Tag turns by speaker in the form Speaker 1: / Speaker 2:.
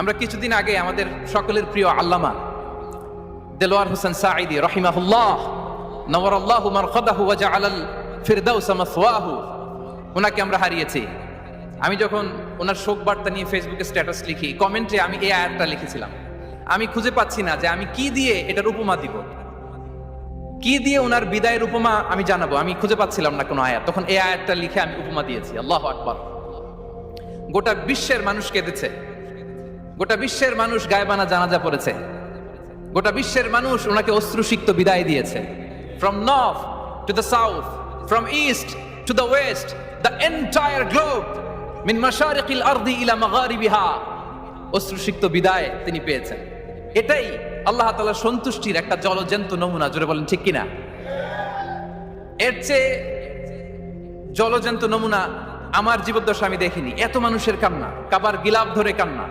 Speaker 1: আমরা কিছুদিন আগে আমাদের সকলের প্রিয় আল্লামা দেলোয়ার হোসেন সাঈদী রাহিমাহুল্লাহ নওয়ারাল্লাহু মারকাদাহু ওয়া জাআলাল ফিরদাউসা মাসওয়াহু, ওনাকে আমরা হারিয়েছি। আমি যখন ওনার শোক বার্তা নিয়ে ফেসবুকে স্ট্যাটাস লিখি, কমেন্টে আমি এই আয়াতটা লিখেছিলাম। আমি খুঁজে পাচ্ছি না যে আমি কি দিয়ে এটার উপমা দিব, কি দিয়ে ওনার বিদায়ের উপমা আমি জানাবো। আমি খুঁজে পাচ্ছিলাম না কোনো আয়াত, তখন এই আয়াতটা লিখে আমি উপমা দিয়েছি। আল্লাহু আকবার। গোটা বিশ্বের মানুষ কেঁদেছে, গোটা বিশ্বের মানুষ গায়বানা জানাজা পড়েছে, গোটা বিশ্বের মানুষ ওনাকে অশ্রুসিক্ত বিদায় দিয়েছে। From north to the south, from east to the west, the entire globe, মিন মাশারিকিল আরদি ইলা মাগারিবিহা, অশ্রুসিক্ত বিদায় তিনি পেয়েছেন। এটাই আল্লাহ তাআলার সন্তুষ্টির একটা জলজ্যান্ত নমুনা। জোরে বলেন ঠিক কিনা? এর চেয়ে জলজ্যান্ত নমুনা আমার জীবদ্দশা আমি দেখিনি। এত মানুষের কান্না, কাবার গিলাপ ধরে কান্না,